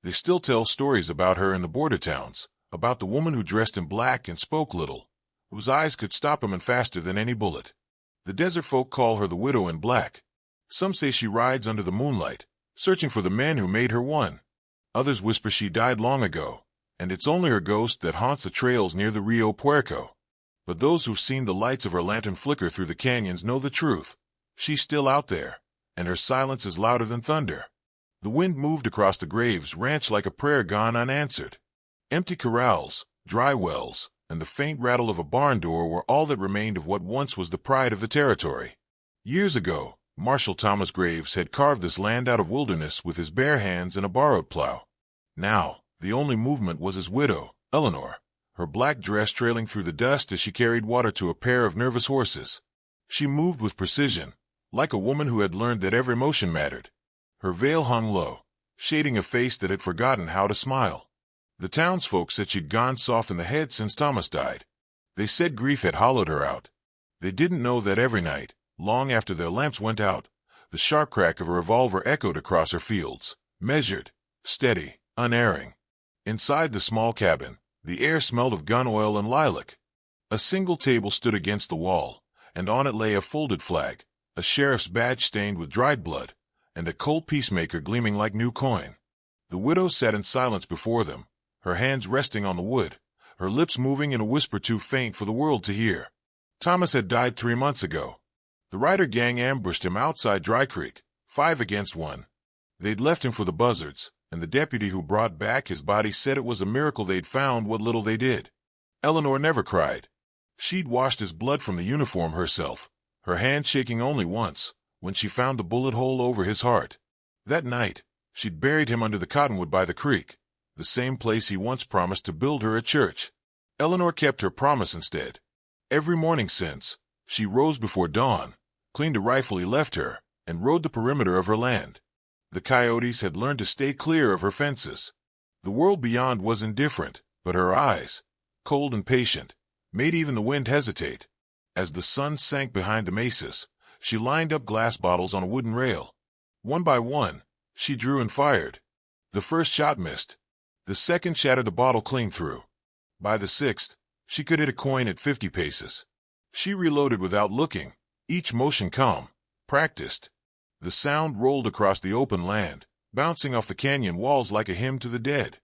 They still tell stories about her in the border towns, about the woman who dressed in black and spoke little, whose eyes could stop a man faster than any bullet. The desert folk call her the widow in black. Some say she rides under the moonlight, searching for the men who made her one. Others whisper she died long ago, and it's only her ghost that haunts the trails near the Rio Puerco. But those who've seen the lights of her lantern flicker through the canyons know the truth. She's still out there, and her silence is louder than thunder. The wind moved across the Graves ranch like a prayer gone unanswered. Empty corrals, dry wells, and the faint rattle of a barn door were all that remained of what once was the pride of the territory. Years ago, Marshal Thomas Graves had carved this land out of wilderness with his bare hands and a borrowed plow. Now, the only movement was his widow, Eleanor, her black dress trailing through the dust as she carried water to a pair of nervous horses. She moved with precision, like a woman who had learned that every motion mattered. Her veil hung low, shading a face that had forgotten how to smile. The townsfolk said she'd gone soft in the head since Thomas died. They said grief had hollowed her out. They didn't know that every night, long after their lamps went out, the sharp crack of a revolver echoed across her fields, measured, steady, unerring. Inside the small cabin, the air smelled of gun oil and lilac. A single table stood against the wall, and on it lay a folded flag, a sheriff's badge stained with dried blood, and a cold peacemaker gleaming like new coin. The widow sat in silence before them, her hands resting on the wood, her lips moving in a whisper too faint for the world to hear. Thomas had died 3 months ago. The Ryder gang ambushed him outside Dry Creek, 5 against 1. They'd left him for the buzzards, and the deputy who brought back his body said it was a miracle they'd found what little they did. Eleanor never cried. She'd washed his blood from the uniform herself, her hand shaking only once, when she found the bullet hole over his heart. That night, she'd buried him under the cottonwood by the creek, the same place he once promised to build her a church. Eleanor kept her promise instead. Every morning since, she rose before dawn, cleaned a rifle he left her, and rode the perimeter of her land. The coyotes had learned to stay clear of her fences. The world beyond was indifferent, but her eyes, cold and patient, made even the wind hesitate. As the sun sank behind the mesas, she lined up glass bottles on a wooden rail. One by one, she drew and fired. The first shot missed. The second shattered the bottle clean through. By the 6th, she could hit a coin at 50 paces. She reloaded without looking, each motion calm, practiced. The sound rolled across the open land, bouncing off the canyon walls like a hymn to the dead.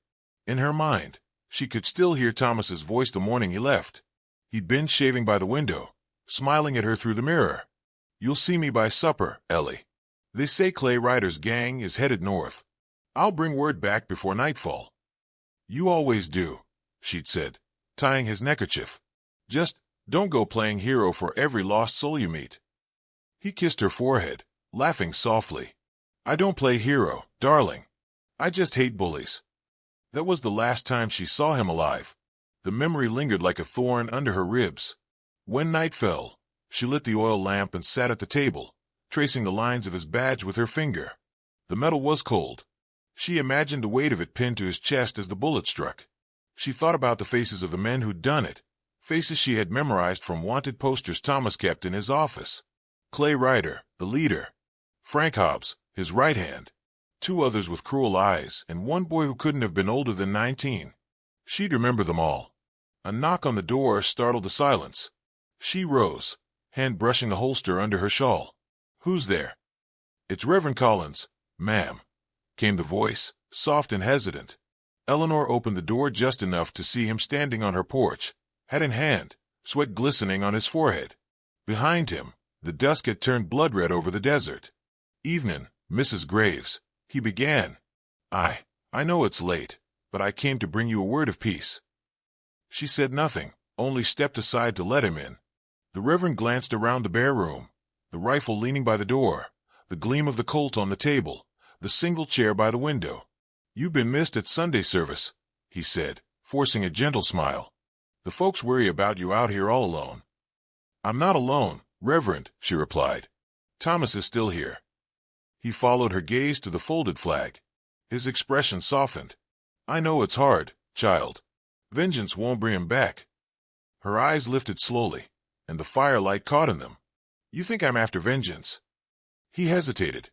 In her mind, she could still hear Thomas's voice the morning he left. He'd been shaving by the window, smiling at her through the mirror. "You'll see me by supper, Ellie. They say Clay Ryder's gang is headed north. I'll bring word back before nightfall." "You always do," she'd said, tying his neckerchief. "Just don't go playing hero for every lost soul you meet." He kissed her forehead, laughing softly. "I don't play hero, darling. I just hate bullies." That was the last time she saw him alive. The memory lingered like a thorn under her ribs. When night fell, she lit the oil lamp and sat at the table, tracing the lines of his badge with her finger. The metal was cold. She imagined the weight of it pinned to his chest as the bullet struck. She thought about the faces of the men who'd done it, faces she had memorized from wanted posters Thomas kept in his office. Clay Ryder, the leader. Frank Hobbs, his right hand. 2 others with cruel eyes, and 1 boy who couldn't have been older than 19. She'd remember them all. A knock on the door startled the silence. She rose, hand brushing the holster under her shawl. "Who's there?" "It's Reverend Collins, ma'am," came the voice, soft and hesitant. Eleanor opened the door just enough to see him standing on her porch, hat in hand, sweat glistening on his forehead. Behind him, the dusk had turned blood-red over the desert. "Evenin', Mrs. Graves," he began. I know it's late, but I came to bring you a word of peace." She said nothing, only stepped aside to let him in. The Reverend glanced around the bare room, the rifle leaning by the door, the gleam of the Colt on the table, the single chair by the window. "You've been missed at Sunday service," he said, forcing a gentle smile. "The folks worry about you out here all alone." "I'm not alone, Reverend," she replied. "Thomas is still here." He followed her gaze to the folded flag. His expression softened. "I know it's hard, child. Vengeance won't bring him back." Her eyes lifted slowly, and the firelight caught in them. "You think I'm after vengeance?" He hesitated.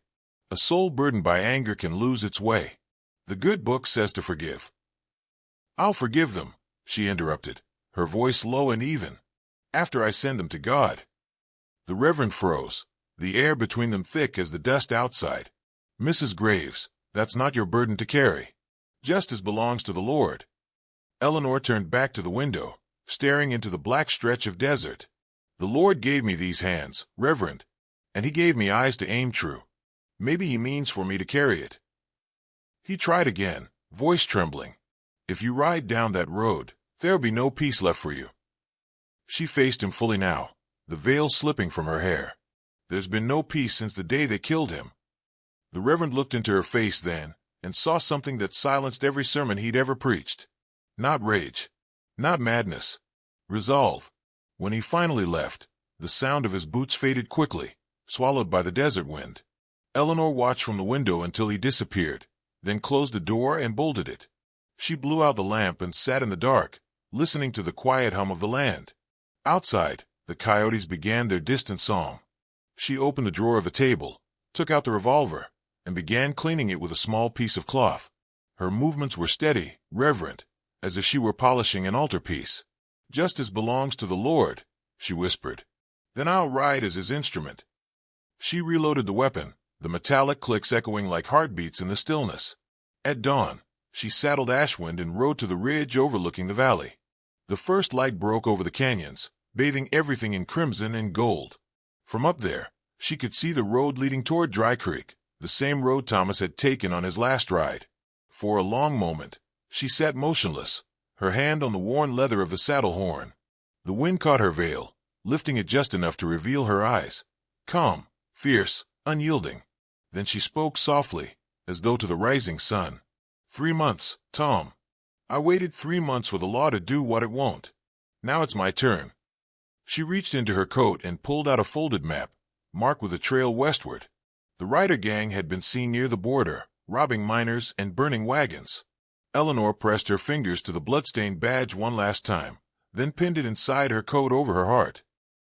A soul burdened by anger can lose its way. The good book says to forgive. I'll forgive them, she interrupted, her voice low and even. After I send them to God. The Reverend froze, the air between them thick as the dust outside. Mrs. Graves, that's not your burden to carry. Justice belongs to the Lord. Eleanor turned back to the window, staring into the black stretch of desert. The Lord gave me these hands, Reverend, and he gave me eyes to aim true. Maybe he means for me to carry it. He tried again, voice trembling. If you ride down that road, there'll be no peace left for you. She faced him fully now, the veil slipping from her hair. There's been no peace since the day they killed him. The Reverend looked into her face then, and saw something that silenced every sermon he'd ever preached. Not rage. Not madness. Resolve. When he finally left, the sound of his boots faded quickly, swallowed by the desert wind. Eleanor watched from the window until he disappeared, then closed the door and bolted it. She blew out the lamp and sat in the dark, listening to the quiet hum of the land. Outside, the coyotes began their distant song. She opened the drawer of the table, took out the revolver, and began cleaning it with a small piece of cloth. Her movements were steady, reverent, as if she were polishing an altarpiece. Justice belongs to the Lord, she whispered. Then I'll ride as his instrument. She reloaded the weapon, the metallic clicks echoing like heartbeats in the stillness. At dawn, she saddled Ashwind and rode to the ridge overlooking the valley. The first light broke over the canyons, bathing everything in crimson and gold. From up there, she could see the road leading toward Dry Creek, the same road Thomas had taken on his last ride. For a long moment, she sat motionless, her hand on the worn leather of the saddle horn. The wind caught her veil, lifting it just enough to reveal her eyes. Calm, fierce, unyielding. Then she spoke softly, as though to the rising sun. 3 months, Tom. I waited 3 months for the law to do what it won't. Now it's my turn. She reached into her coat and pulled out a folded map, marked with a trail westward. The Ryder gang had been seen near the border, robbing miners and burning wagons. Eleanor pressed her fingers to the bloodstained badge one last time, then pinned it inside her coat over her heart.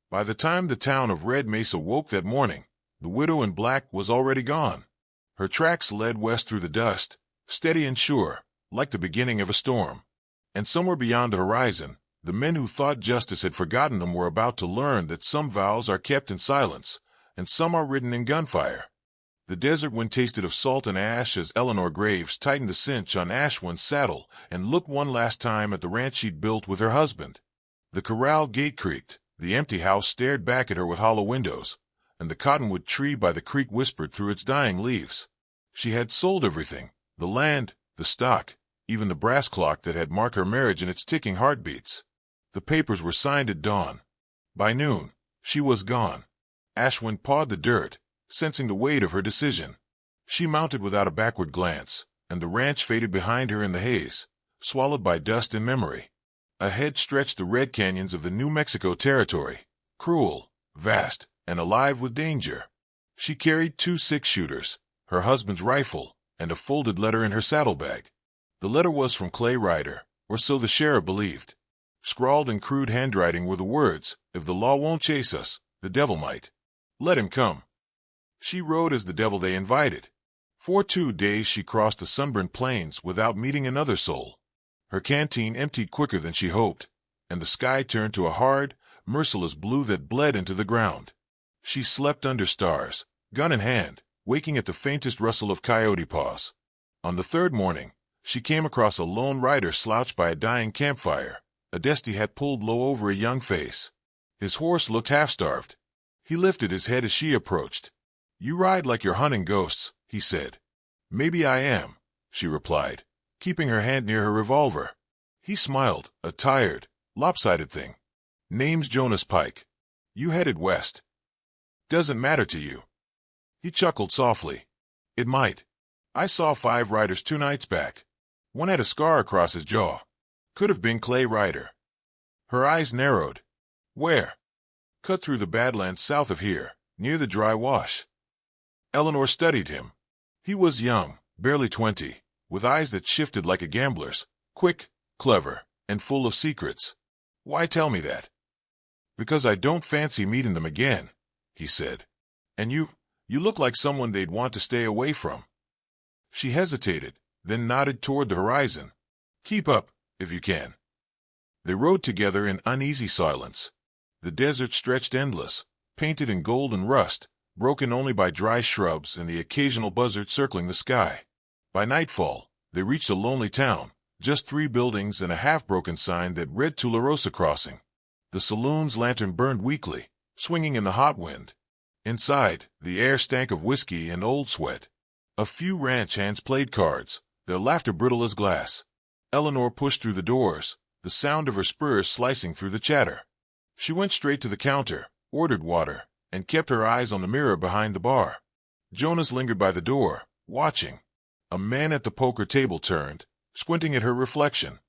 By the time the town of Red Mesa woke that morning, the widow in black was already gone. Her tracks led west through the dust, steady and sure, like the beginning of a storm. And somewhere beyond the horizon, the men who thought justice had forgotten them were about to learn that some vows are kept in silence, and some are written in gunfire. The desert wind tasted of salt and ash as Eleanor Graves tightened the cinch on Ashwin's saddle and looked one last time at the ranch she'd built with her husband. The corral gate creaked, the empty house stared back at her with hollow windows, and the cottonwood tree by the creek whispered through its dying leaves. She had sold everything, the land, the stock, even the brass clock that had marked her marriage in its ticking heartbeats. The papers were signed at dawn. By noon, she was gone. Ashwin pawed the dirt, sensing the weight of her decision. She mounted without a backward glance, and the ranch faded behind her in the haze, swallowed by dust and memory. Ahead stretched the red canyons of the New Mexico territory, cruel, vast, and alive with danger. She carried 2 six-shooters, her husband's rifle, and a folded letter in her saddlebag. The letter was from Clay Ryder, or so the sheriff believed. Scrawled in crude handwriting were the words, "If the law won't chase us, the devil might. Let him come." She rode as the devil they invited. For 2 days she crossed the sunburned plains without meeting another soul. Her canteen emptied quicker than she hoped, and the sky turned to a hard, merciless blue that bled into the ground. She slept under stars, gun in hand, waking at the faintest rustle of coyote paws. On the 3rd morning, she came across a lone rider slouched by a dying campfire, a dusty hat pulled low over a young face. His horse looked half-starved. He lifted his head as she approached. "You ride like you're hunting ghosts," he said. "Maybe I am," she replied, keeping her hand near her revolver. He smiled, a tired, lopsided thing. "Name's Jonas Pike. You headed west. Doesn't matter to you." He chuckled softly. "It might. I saw 5 riders 2 nights back. One had a scar across his jaw. Could have been Clay Ryder." Her eyes narrowed. "Where?" "Cut through the badlands south of here, near the dry wash." Eleanor studied him. He was young, barely 20, with eyes that shifted like a gambler's, quick, clever, and full of secrets. "Why tell me that?" "Because I don't fancy meeting them again," he said. "And you look like someone they'd want to stay away from." She hesitated, then nodded toward the horizon. Keep up, if you can. They rode together in uneasy silence. The desert stretched endless, painted in gold and rust, broken only by dry shrubs and the occasional buzzard circling the sky. By nightfall, they reached a lonely town, just 3 buildings and a half-broken sign that read Tularosa Crossing. The saloon's lantern burned weakly, swinging in the hot wind. Inside, the air stank of whiskey and old sweat. A few ranch hands played cards, their laughter brittle as glass. Eleanor pushed through the doors, the sound of her spurs slicing through the chatter. She went straight to the counter, ordered water, and kept her eyes on the mirror behind the bar. Jonas lingered by the door, watching. A man at the poker table turned, squinting at her reflection.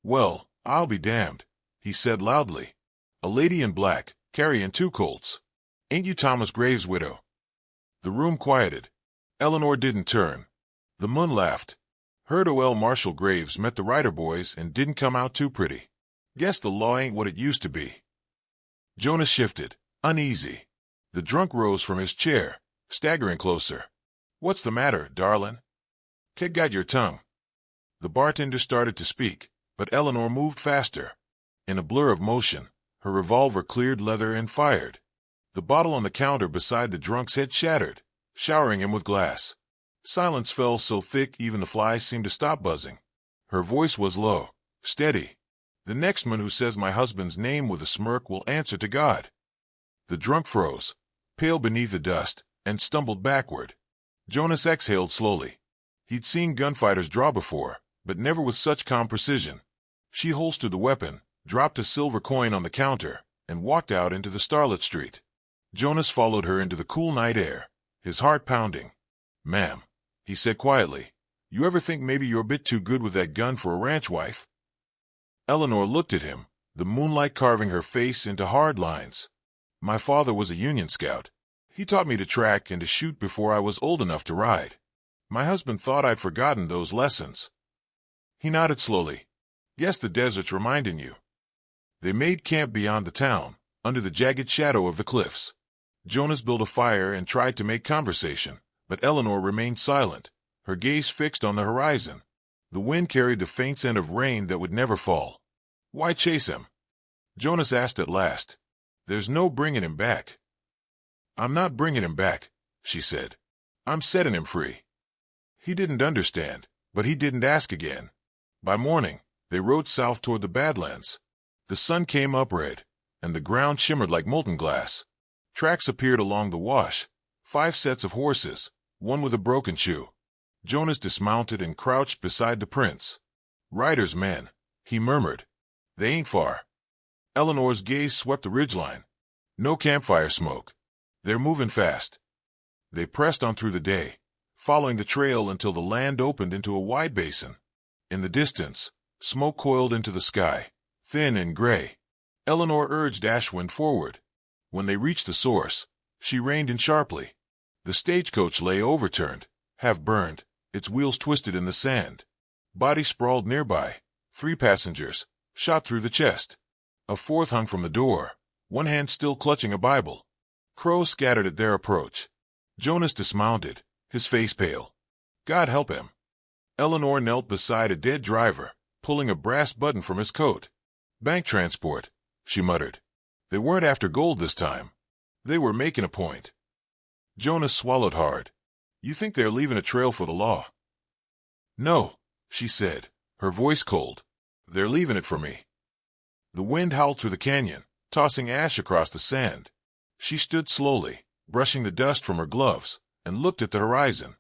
"Well, I'll be damned," he said loudly. "A lady in black, carrying 2 colts. Ain't you Thomas Graves' widow?" The room quieted. Eleanor didn't turn. The moon laughed. "Heard O.L. Marshall Graves met the Ryder boys and didn't come out too pretty. Guess the law ain't what it used to be." Jonas shifted, uneasy. The drunk rose from his chair, staggering closer. "What's the matter, darling? Kid got your tongue." The bartender started to speak, but Eleanor moved faster. In a blur of motion, her revolver cleared leather and fired. The bottle on the counter beside the drunk's head shattered, showering him with glass. Silence fell so thick even the flies seemed to stop buzzing. Her voice was low, steady. "The next man who says my husband's name with a smirk will answer to God." The drunk froze, pale beneath the dust, and stumbled backward. Jonas exhaled slowly. He'd seen gunfighters draw before, but never with such calm precision. She holstered the weapon, dropped a silver coin on the counter, and walked out into the starlit street. Jonas followed her into the cool night air, his heart pounding. "Ma'am," he said quietly, "you ever think maybe you're a bit too good with that gun for a ranch wife?" Eleanor looked at him, the moonlight carving her face into hard lines. "My father was a Union scout. He taught me to track and to shoot before I was old enough to ride. My husband thought I'd forgotten those lessons." He nodded slowly. "Guess the desert's reminding you." They made camp beyond the town, under the jagged shadow of the cliffs. Jonas built a fire and tried to make conversation, but Eleanor remained silent, her gaze fixed on the horizon. The wind carried the faint scent of rain that would never fall. "Why chase him?" Jonas asked at last. "There's no bringing him back." "I'm not bringing him back," she said. "I'm setting him free." He didn't understand, but he didn't ask again. By morning, they rode south toward the badlands. The sun came up red, and the ground shimmered like molten glass. Tracks appeared along the wash, 5 sets of horses, one with a broken shoe. Jonas dismounted and crouched beside the prince. "Ryder's men," he murmured. "They ain't far." Eleanor's gaze swept the ridgeline. No campfire smoke. "They're moving fast." They pressed on through the day, following the trail until the land opened into a wide basin. In the distance, smoke coiled into the sky, thin and gray. Eleanor urged Ashwind forward. When they reached the source, she reined in sharply. The stagecoach lay overturned, half burned, its wheels twisted in the sand. Bodies sprawled nearby, 3 passengers, shot through the chest. A 4th hung from the door, one hand still clutching a Bible. Crows scattered at their approach. Jonas dismounted, his face pale. God help him. Eleanor knelt beside a dead driver, pulling a brass button from his coat. "Bank transport," she muttered. "They weren't after gold this time. They were making a point." Jonas swallowed hard. "You think they're leaving a trail for the law?" "No," she said, her voice cold. "They're leaving it for me." The wind howled through the canyon, tossing ash across the sand. She stood slowly, brushing the dust from her gloves, and looked at the horizon.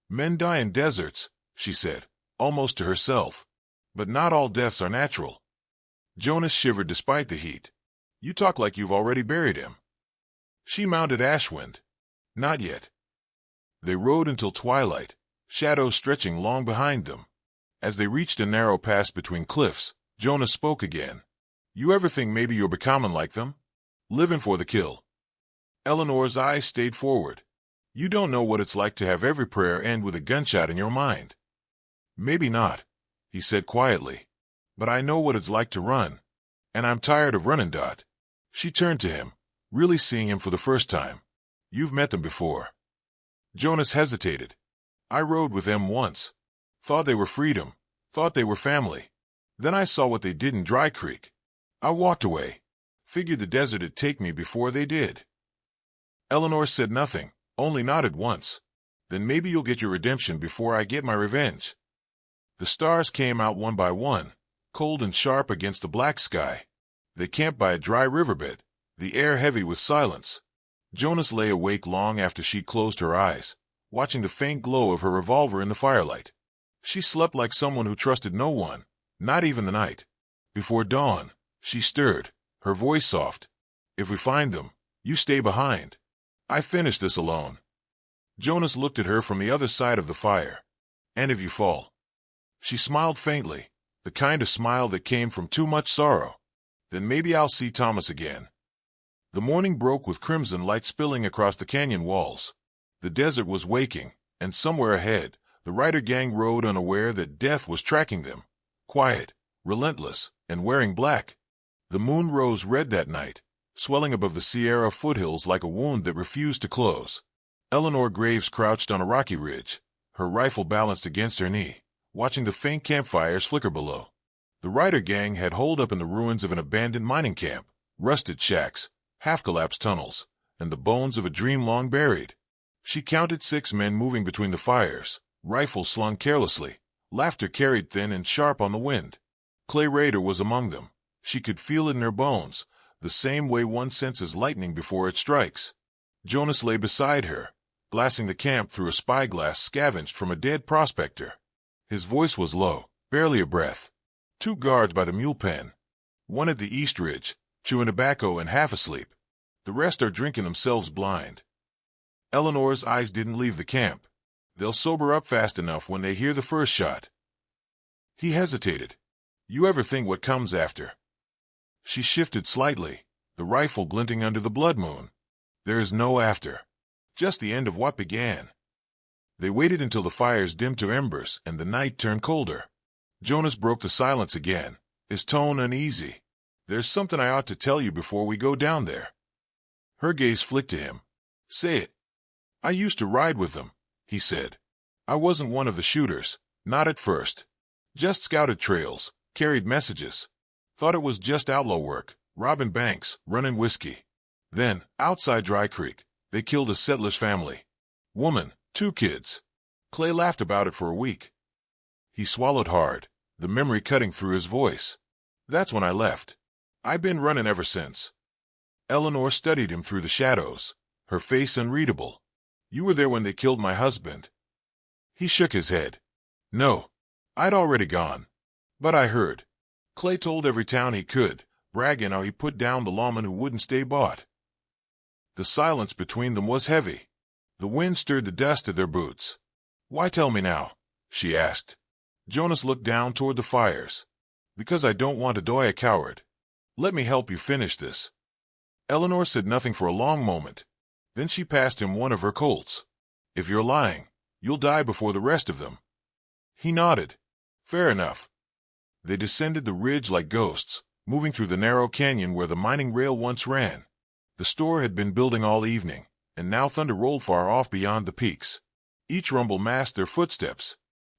"Men die in deserts," she said, almost to herself. "But not all deaths are natural." Jonas shivered despite the heat. "You talk like you've already buried him." She mounted Ashwind. "Not yet." They rode until twilight, shadows stretching long behind them. As they reached a narrow pass between cliffs, Jonas spoke again. "You ever think maybe you're becoming like them? Living for the kill?" Eleanor's eyes stayed forward. "You don't know what it's like to have every prayer end with a gunshot in your mind." "Maybe not," he said quietly. "But I know what it's like to run. And I'm tired of running, Dot." She turned to him, really seeing him for the first time. "You've met them before." Jonas hesitated. "I rode with them once. Thought they were freedom. Thought they were family. Then I saw what they did in Dry Creek. I walked away. Figured the desert'd take me before they did. Eleanor said nothing, only nodded once. Then maybe you'll get your redemption before I get my revenge. The stars came out one by one, cold and sharp against the black sky. They camped by a dry riverbed, the air heavy with silence. Jonas lay awake long after she closed her eyes, watching the faint glow of her revolver in the firelight. She slept like someone who trusted no one, not even the night. Before dawn, she stirred, her voice soft. If we find them, you stay behind. I finished this alone. Jonas looked at her from the other side of the fire. And if you fall? She smiled faintly, the kind of smile that came from too much sorrow. Then maybe I'll see Thomas again. The morning broke with crimson light spilling across the canyon walls. The desert was waking, and somewhere ahead, the Ryder gang rode unaware that death was tracking them. Quiet, relentless, and wearing black. The moon rose red that night, swelling above the Sierra foothills like a wound that refused to close. Eleanor Graves crouched on a rocky ridge, her rifle balanced against her knee, watching the faint campfires flicker below. The Ryder gang had holed up in the ruins of an abandoned mining camp, rusted shacks, half-collapsed tunnels, and the bones of a dream long buried. She counted 6 men moving between the fires, rifles slung carelessly, laughter carried thin and sharp on the wind. Clay Ryder was among them. She could feel it in her bones, the same way one senses lightning before it strikes. Jonas lay beside her, glassing the camp through a spyglass scavenged from a dead prospector. His voice was low, barely a breath. 2 guards by the mule pen. One at the East Ridge, chewing tobacco and half asleep. The rest are drinking themselves blind. Eleanor's eyes didn't leave the camp. They'll sober up fast enough when they hear the first shot. He hesitated. You ever think what comes after? She shifted slightly, the rifle glinting under the blood moon. There is no after. Just the end of what began. They waited until the fires dimmed to embers and the night turned colder. Jonas broke the silence again, his tone uneasy. There's something I ought to tell you before we go down there. Her gaze flicked to him. Say it. I used to ride with them, he said. I wasn't one of the shooters, not at first. Just scouted trails, carried messages. Thought it was just outlaw work, robbing banks, running whiskey. Then, outside Dry Creek, they killed a settler's family. Woman, 2 kids. Clay laughed about it for a week. He swallowed hard, the memory cutting through his voice. That's when I left. I've been running ever since. Eleanor studied him through the shadows, her face unreadable. You were there when they killed my husband. He shook his head. No, I'd already gone. But I heard. Clay told every town he could, bragging how he put down the lawman who wouldn't stay bought. The silence between them was heavy. The wind stirred the dust of their boots. Why tell me now? She asked. Jonas looked down toward the fires. Because I don't want to die a coward. Let me help you finish this. Eleanor said nothing for a long moment. Then she passed him one of her Colts. If you're lying, you'll die before the rest of them. He nodded. Fair enough. They descended the ridge like ghosts, moving through the narrow canyon where the mining rail once ran. The store had been building all evening, and now thunder rolled far off beyond the peaks. Each rumble masked their footsteps.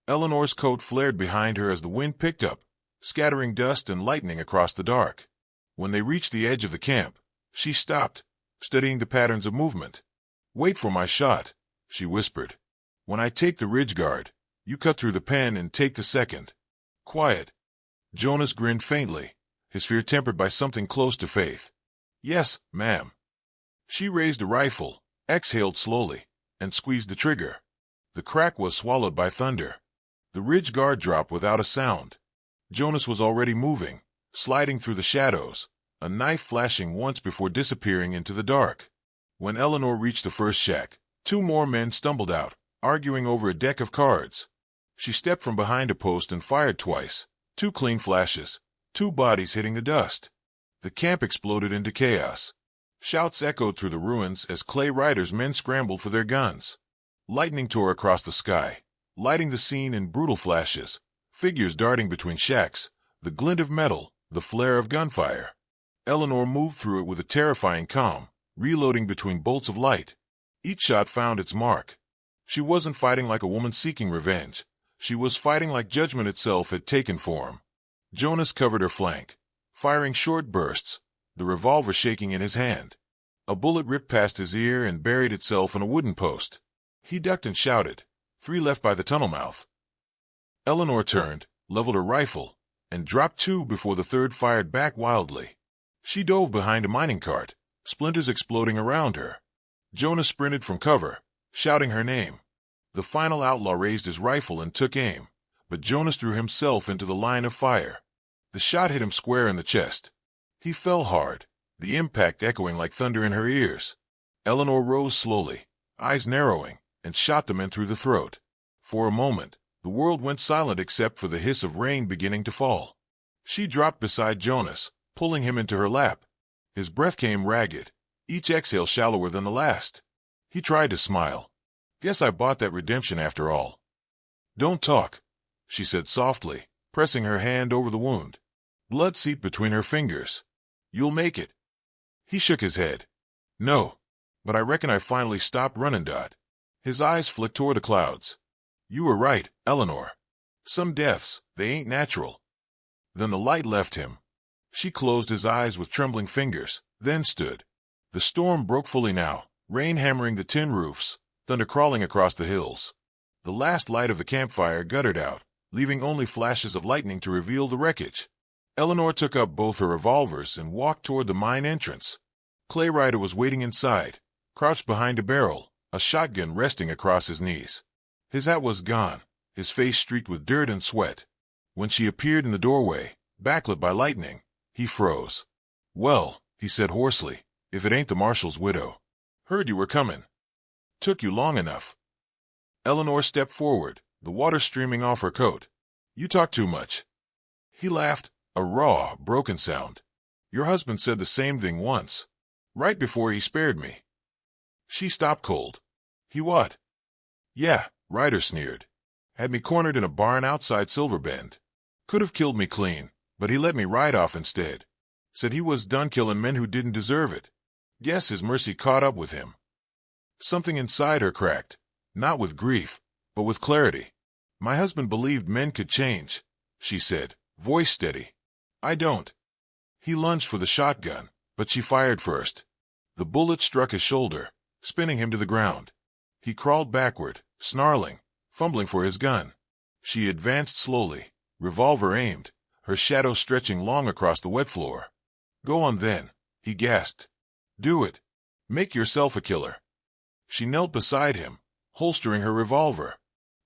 Eleanor's coat flared behind her as the wind picked up, scattering dust and lightning across the dark. When they reached the edge of the camp, she stopped, studying the patterns of movement. Wait for my shot, she whispered. When I take the ridge guard, you cut through the pen and take the second. Quiet. Jonas grinned faintly, his fear tempered by something close to faith. Yes, ma'am. She raised the rifle, exhaled slowly, and squeezed the trigger. The crack was swallowed by thunder. The ridge guard dropped without a sound. Jonas was already moving, sliding through the shadows, a knife flashing once before disappearing into the dark. When Eleanor reached the first shack, 2 more men stumbled out, arguing over a deck of cards. She stepped from behind a post and fired twice, 2 clean flashes, 2 bodies hitting the dust. The camp exploded into chaos. Shouts echoed through the ruins as Clay Ryder's men scrambled for their guns. Lightning tore across the sky, lighting the scene in brutal flashes, figures darting between shacks, the glint of metal, the flare of gunfire. Eleanor moved through it with a terrifying calm, reloading between bolts of light. Each shot found its mark. She wasn't fighting like a woman seeking revenge. She was fighting like judgment itself had taken form. Jonas covered her flank, firing short bursts, the revolver shaking in his hand. A bullet ripped past his ear and buried itself in a wooden post. He ducked and shouted. 3 left by the tunnel mouth. Eleanor turned, leveled her rifle, and dropped 2 before the third fired back wildly. She dove behind a mining cart, splinters exploding around her. Jonas sprinted from cover, shouting her name. The final outlaw raised his rifle and took aim, but Jonas threw himself into the line of fire. The shot hit him square in the chest. He fell hard, the impact echoing like thunder in her ears. Eleanor rose slowly, eyes narrowing, and shot the man through the throat. For a moment, the world went silent except for the hiss of rain beginning to fall. She dropped beside Jonas, pulling him into her lap. His breath came ragged, each exhale shallower than the last. He tried to smile. Guess I bought that redemption after all. Don't talk, she said softly, pressing her hand over the wound. Blood seeped between her fingers. You'll make it. He shook his head. No, but I reckon I finally stopped running. His eyes flicked toward the clouds. You were right, Eleanor. Some deaths, they ain't natural. Then the light left him. She closed his eyes with trembling fingers, then stood. The storm broke fully now, rain hammering the tin roofs, thunder crawling across the hills. The last light of the campfire guttered out, leaving only flashes of lightning to reveal the wreckage. Eleanor took up both her revolvers and walked toward the mine entrance. Ryder was waiting inside, crouched behind a barrel, a shotgun resting across his knees. His hat was gone, his face streaked with dirt and sweat. When she appeared in the doorway, backlit by lightning, he froze. Well, he said hoarsely, if it ain't the marshal's widow. Heard you were coming. Took you long enough. Eleanor stepped forward, the water streaming off her coat. You talk too much. He laughed, a raw, broken sound. Your husband said the same thing once, right before he spared me. She stopped cold. He what? Yeah, Ryder sneered. Had me cornered in a barn outside Silver Bend. Could have killed me clean, but he let me ride off instead. Said he was done killing men who didn't deserve it. Guess his mercy caught up with him. Something inside her cracked, not with grief, but with clarity. My husband believed men could change, she said, voice steady. I don't. He lunged for the shotgun, but she fired first. The bullet struck his shoulder, spinning him to the ground. He crawled backward, snarling, fumbling for his gun. She advanced slowly, revolver aimed, her shadow stretching long across the wet floor. Go on then, he gasped. Do it. Make yourself a killer. She knelt beside him, holstering her revolver.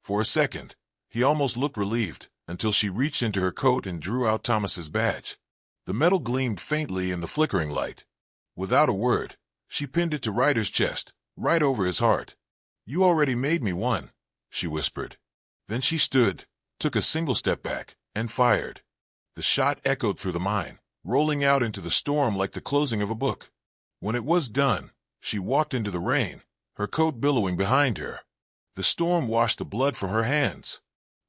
For a second, he almost looked relieved, until she reached into her coat and drew out Thomas's badge. The metal gleamed faintly in the flickering light. Without a word, she pinned it to Ryder's chest, right over his heart. You already made me one, she whispered. Then she stood, took a single step back, and fired. The shot echoed through the mine, rolling out into the storm like the closing of a book. When it was done, she walked into the rain, her coat billowing behind her. The storm washed the blood from her hands.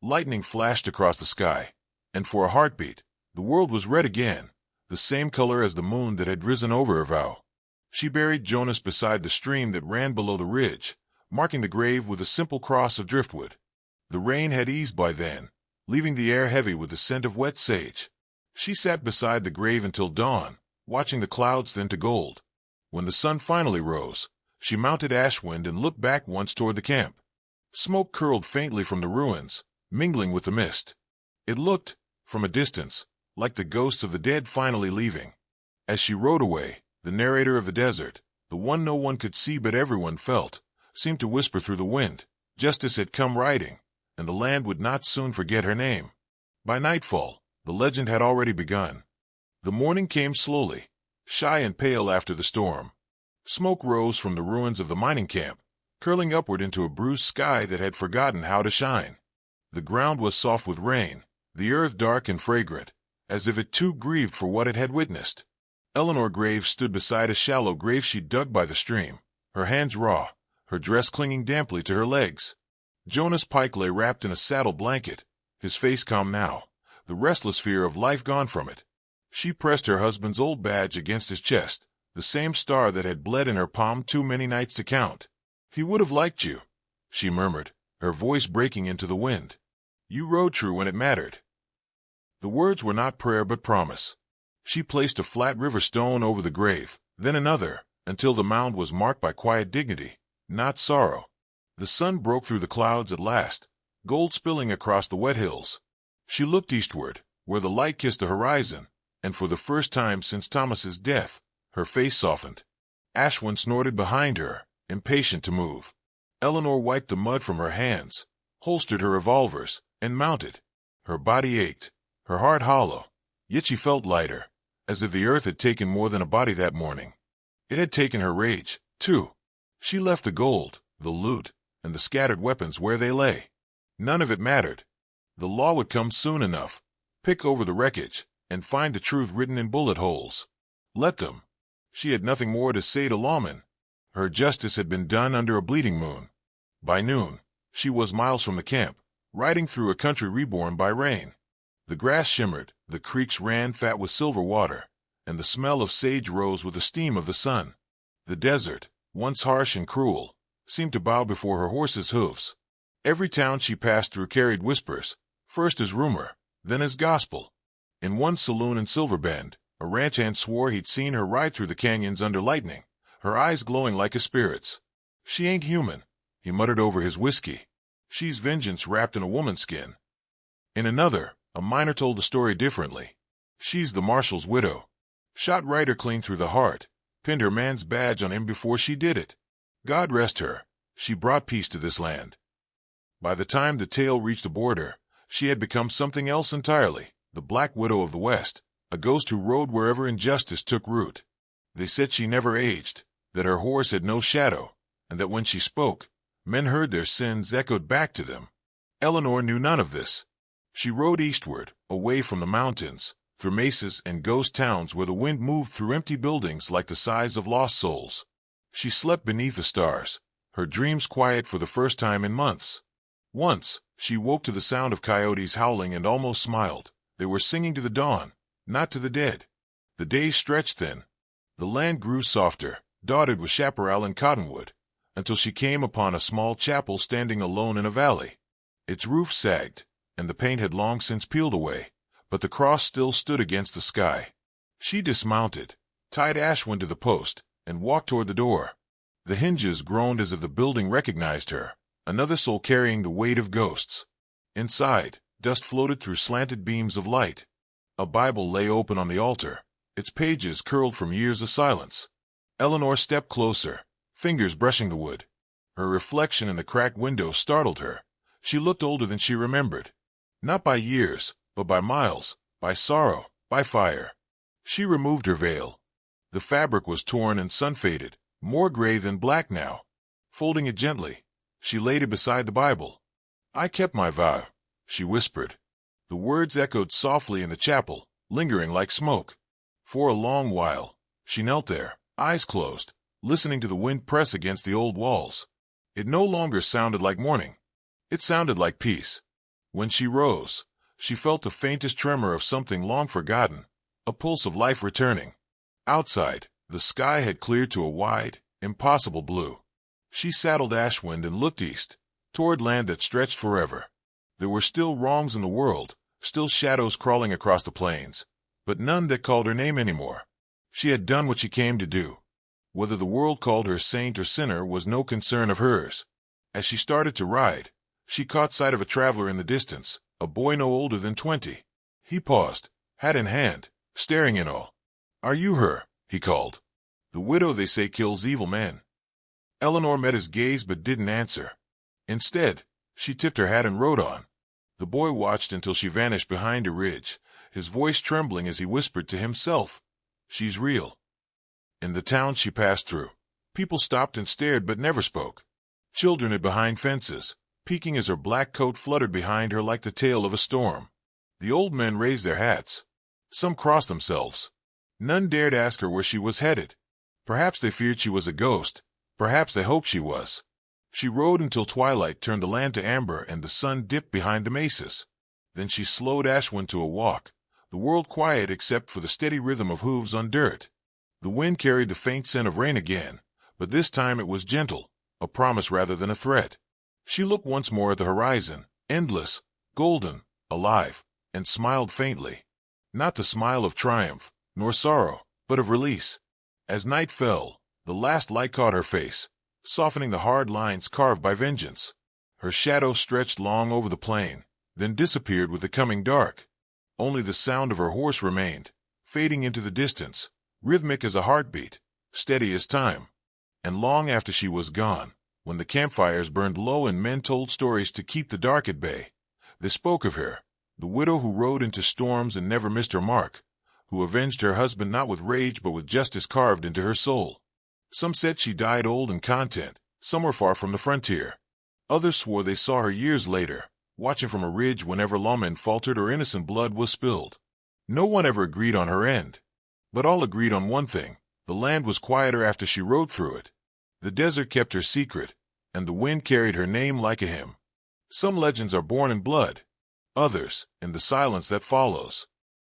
Lightning flashed across the sky, and for a heartbeat, the world was red again, the same color as the moon that had risen over her vow. She buried Jonas beside the stream that ran below the ridge, marking the grave with a simple cross of driftwood. The rain had eased by then, leaving the air heavy with the scent of wet sage. She sat beside the grave until dawn, watching the clouds thin to gold. When the sun finally rose, she mounted Ashwind and looked back once toward the camp. Smoke curled faintly from the ruins, mingling with the mist. It looked, from a distance, like the ghosts of the dead finally leaving. As she rode away, the narrator of the desert, the one no one could see but everyone felt, seemed to whisper through the wind, justice had come riding, and the land would not soon forget her name. By nightfall, the legend had already begun. The morning came slowly, shy and pale after the storm. Smoke rose from the ruins of the mining camp, curling upward into a bruised sky that had forgotten how to shine. The ground was soft with rain, the earth dark and fragrant, as if it too grieved for what it had witnessed. Eleanor Graves stood beside a shallow grave she dug by the stream, her hands raw, her dress clinging damply to her legs. Jonas Pike lay wrapped in a saddle blanket, his face calm now, the restless fear of life gone from it. She pressed her husband's old badge against his chest, the same star that had bled in her palm too many nights to count. He would have liked you, she murmured, her voice breaking into the wind. You rode true when it mattered." The words were not prayer but promise. She placed a flat river stone over the grave, then another, until the mound was marked by quiet dignity, not sorrow. The sun broke through the clouds at last, gold spilling across the wet hills. She looked eastward, where the light kissed the horizon, and for the first time since Thomas's death, her face softened. Ashwin snorted behind her, impatient to move. Eleanor wiped the mud from her hands, holstered her revolvers, and mounted. Her body ached, her heart hollow, yet she felt lighter, as if the earth had taken more than a body that morning. It had taken her rage, too. She left the gold, the loot, and the scattered weapons where they lay. None of it mattered. The law would come soon enough, pick over the wreckage, and find the truth written in bullet holes. Let them. She had nothing more to say to lawmen. Her justice had been done under a bleeding moon. By noon, she was miles from the camp, riding through a country reborn by rain. The grass shimmered, the creeks ran fat with silver water, and the smell of sage rose with the steam of the sun. The desert, once harsh and cruel, seemed to bow before her horse's hoofs. Every town she passed through carried whispers, first as rumor, then as gospel. In one saloon in Silver Bend, a ranch hand swore he'd seen her ride through the canyons under lightning, her eyes glowing like a spirit's. "She ain't human," he muttered over his whiskey. "She's vengeance wrapped in a woman's skin." In another, a miner told the story differently. "She's the marshal's widow. Shot Ryder clean through the heart, pinned her man's badge on him before she did it. God rest her, she brought peace to this land." By the time the tale reached the border, she had become something else entirely, the Black Widow of the West, a ghost who rode wherever injustice took root. They said she never aged, that her horse had no shadow, and that when she spoke, men heard their sins echoed back to them. Eleanor knew none of this. She rode eastward, away from the mountains, through mesas and ghost towns where the wind moved through empty buildings like the sighs of lost souls. She slept beneath the stars, her dreams quiet for the first time in months. Once, she woke to the sound of coyotes howling and almost smiled. They were singing to the dawn, not to the dead. The days stretched then. The land grew softer, dotted with chaparral and cottonwood, until she came upon a small chapel standing alone in a valley. Its roof sagged, and the paint had long since peeled away, but the cross still stood against the sky. She dismounted, tied Ashwin to the post, and walked toward the door. The hinges groaned as if the building recognized her, another soul carrying the weight of ghosts. Inside, dust floated through slanted beams of light. A Bible lay open on the altar, its pages curled from years of silence. Eleanor stepped closer, fingers brushing the wood. Her reflection in the cracked window startled her. She looked older than she remembered. Not by years, but by miles, by sorrow, by fire. She removed her veil. The fabric was torn and sun-faded, more gray than black now. Folding it gently, she laid it beside the Bible. "I kept my vow," she whispered. The words echoed softly in the chapel, lingering like smoke. For a long while, she knelt there, eyes closed, listening to the wind press against the old walls. It no longer sounded like mourning. It sounded like peace. When she rose, she felt the faintest tremor of something long forgotten, a pulse of life returning. Outside, the sky had cleared to a wide, impossible blue. She saddled Ashwind and looked east, toward land that stretched forever. There were still wrongs in the world, still shadows crawling across the plains, but none that called her name anymore. She had done what she came to do. Whether the world called her saint or sinner was no concern of hers. As she started to ride, she caught sight of a traveler in the distance, a boy no older than 20. He paused, hat in hand, staring in awe. "Are you her?" he called. "The widow they say kills evil men." Eleanor met his gaze but didn't answer. Instead, she tipped her hat and rode on. The boy watched until she vanished behind a ridge, his voice trembling as he whispered to himself, "She's real." In the town she passed through, people stopped and stared but never spoke. Children hid behind fences, peeking as her black coat fluttered behind her like the tail of a storm. The old men raised their hats. Some crossed themselves. None dared ask her where she was headed. Perhaps they feared she was a ghost. Perhaps they hoped she was. She rode until twilight turned the land to amber and the sun dipped behind the mesas. Then she slowed Ashwin to a walk, the world quiet except for the steady rhythm of hooves on dirt. The wind carried the faint scent of rain again, but this time it was gentle, a promise rather than a threat. She looked once more at the horizon, endless, golden, alive, and smiled faintly. Not the smile of triumph, nor sorrow, but of release. As night fell, the last light caught her face, softening the hard lines carved by vengeance. Her shadow stretched long over the plain, then disappeared with the coming dark. Only the sound of her horse remained, fading into the distance, rhythmic as a heartbeat, steady as time. And long after she was gone, when the campfires burned low and men told stories to keep the dark at bay, they spoke of her, the widow who rode into storms and never missed her mark, who avenged her husband not with rage but with justice carved into her soul. Some said she died old and content, some were far from the frontier. Others swore they saw her years later, watching from a ridge whenever lawmen faltered or innocent blood was spilled. No one ever agreed on her end. But all agreed on one thing: the land was quieter after she rode through it. The desert kept her secret, and the wind carried her name like a hymn. Some legends are born in blood, others in the silence that follows.